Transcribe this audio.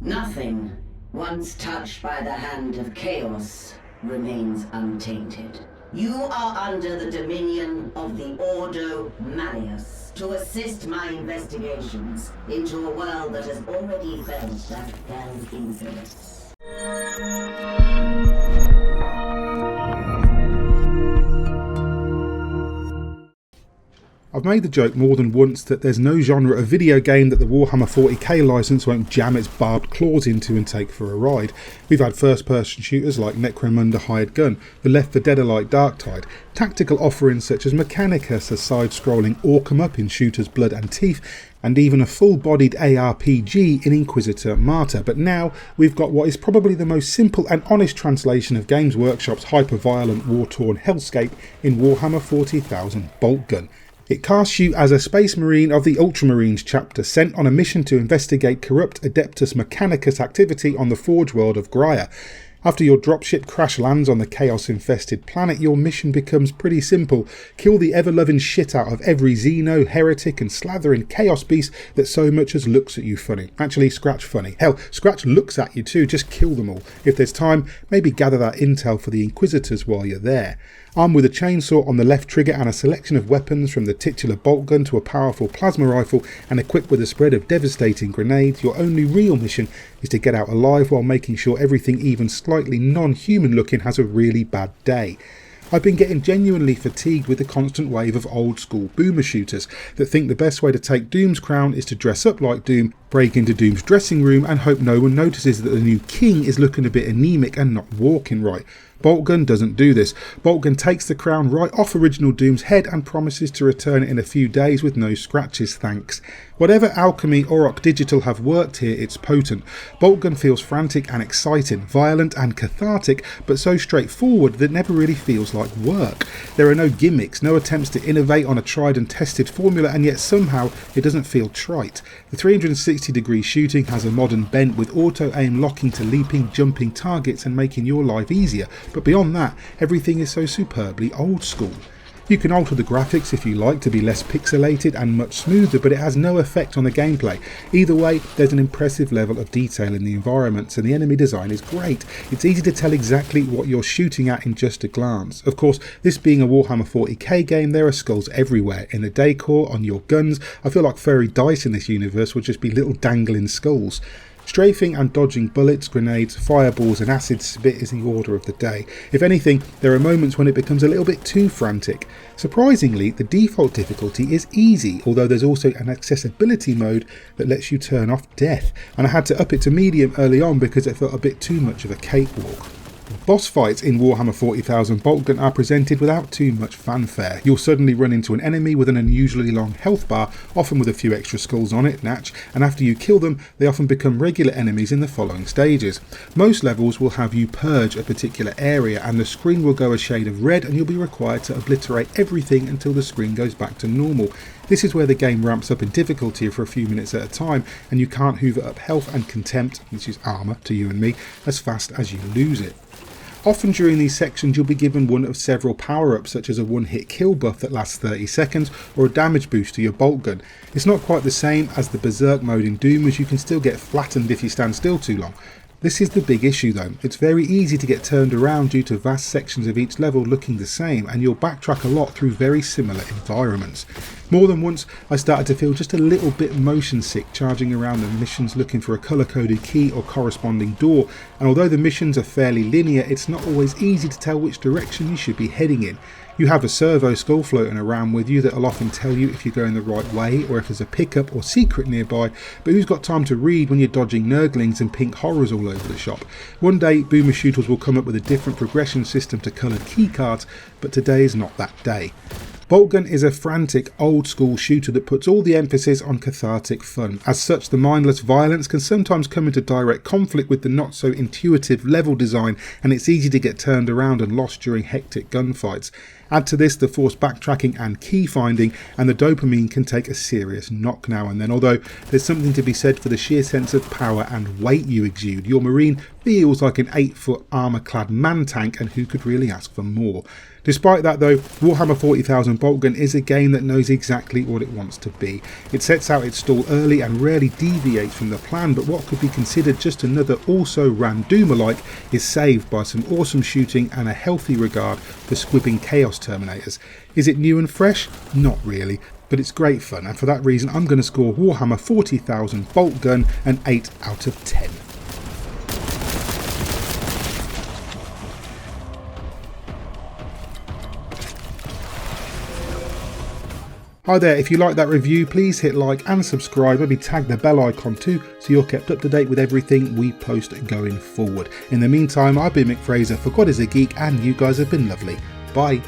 Nothing, once touched by the hand of Chaos, remains untainted. You are under the dominion of the Ordo Malleus to assist my investigations into a world that has already felt that fell's influence. I've made the joke more than once that there's no genre of video game that the Warhammer 40k license won't jam its barbed claws into and take for a ride. We've had first-person shooters like Necromunda Hired Gun, the Left 4 Dead-alike Darktide, tactical offerings such as Mechanicus, a side-scrolling Orc-em-up in Shooter's Blood and Teeth, and even a full-bodied ARPG in Inquisitor Martyr. But now we've got what is probably the most simple and honest translation of Games Workshop's hyper-violent, war-torn hellscape in Warhammer 40,000 Boltgun. It casts you as a Space Marine of the Ultramarines chapter sent on a mission to investigate corrupt Adeptus Mechanicus activity on the forgeworld of Graia. After your dropship crash lands on the Chaos-infested planet, your mission becomes pretty simple. Kill the ever-loving shit out of every xeno, heretic and slathering chaos beast that so much as looks at you funny. Actually, scratch funny. Hell, scratch looks at you too, just kill them all. If there's time, maybe gather that intel for the Inquisitors while you're there. Armed with a chainsaw on the left trigger and a selection of weapons from the titular Boltgun to a powerful plasma rifle and equipped with a spread of devastating grenades, your only real mission is to get out alive while making sure everything even slightly non-human looking has a really bad day. I've been getting genuinely fatigued with the constant wave of old school boomer shooters that think the best way to take Doom's crown is to dress up like Doom, break into Doom's dressing room and hope no one notices that the new king is looking a bit anemic and not walking right. Boltgun doesn't do this. Boltgun takes the crown right off original Doom's head and promises to return it in a few days with no scratches, thanks. Whatever alchemy Auroch Digital have worked here, it's potent. Boltgun feels frantic and exciting, violent and cathartic, but so straightforward that it never really feels like work. There are no gimmicks, no attempts to innovate on a tried and tested formula, and yet somehow it doesn't feel trite. The 360-degree shooting has a modern bent with auto-aim locking to leaping, jumping targets and making your life easier. But beyond that, everything is so superbly old school. You can alter the graphics if you like to be less pixelated and much smoother, but it has no effect on the gameplay. Either way, there's an impressive level of detail in the environments and the enemy design is great. It's easy to tell exactly what you're shooting at in just a glance. Of course, this being a Warhammer 40k game, there are skulls everywhere. In the decor, on your guns, I feel like furry dice in this universe would just be little dangling skulls. Strafing and dodging bullets, grenades, fireballs and acid spit is the order of the day. If anything, there are moments when it becomes a little bit too frantic. Surprisingly, the default difficulty is easy, although there's also an accessibility mode that lets you turn off death, and I had to up it to medium early on because it felt a bit too much of a cakewalk. Boss fights in Warhammer 40,000 Boltgun are presented without too much fanfare. You'll suddenly run into an enemy with an unusually long health bar, often with a few extra skulls on it, natch, and after you kill them, they often become regular enemies in the following stages. Most levels will have you purge a particular area and the screen will go a shade of red and you'll be required to obliterate everything until the screen goes back to normal. This is where the game ramps up in difficulty for a few minutes at a time and you can't hoover up health and contempt, which is armour to you and me, as fast as you lose it. Often during these sections you'll be given one of several power-ups such as a one-hit kill buff that lasts 30 seconds or a damage boost to your bolt gun. It's not quite the same as the berserk mode in Doom as you can still get flattened if you stand still too long. This is the big issue though. It's very easy to get turned around due to vast sections of each level looking the same and you'll backtrack a lot through very similar environments. More than once I started to feel just a little bit motion sick charging around the missions looking for a colour coded key or corresponding door, and although the missions are fairly linear, it's not always easy to tell which direction you should be heading in. You have a servo skull floating around with you that will often tell you if you're going the right way or if there's a pickup or secret nearby, but who's got time to read when you're dodging nurglings and pink horrors all over the shop? One day boomer shooters will come up with a different progression system to coloured keycards, but today is not that day. Boltgun is a frantic, old-school shooter that puts all the emphasis on cathartic fun. As such, the mindless violence can sometimes come into direct conflict with the not-so-intuitive level design, and it's easy to get turned around and lost during hectic gunfights. Add to this the forced backtracking and key finding, and the dopamine can take a serious knock now and then, although there's something to be said for the sheer sense of power and weight you exude. Your Marine feels like an 8-foot armour-clad man-tank, and who could really ask for more? Despite that though, Warhammer 40,000 Boltgun is a game that knows exactly what it wants to be. It sets out its stall early and rarely deviates from the plan, but what could be considered just another also randomer-like is saved by some awesome shooting and a healthy regard for squibbing Chaos Terminators. Is it new and fresh? Not really, but it's great fun, and for that reason I'm going to score Warhammer 40,000 Boltgun an 8 out of 10. Hi there, if you like that review, please hit like and subscribe, maybe tag the bell icon too, so you're kept up to date with everything we post going forward. In the meantime, I've been Mick Fraser for God is a Geek, and you guys have been lovely. Bye.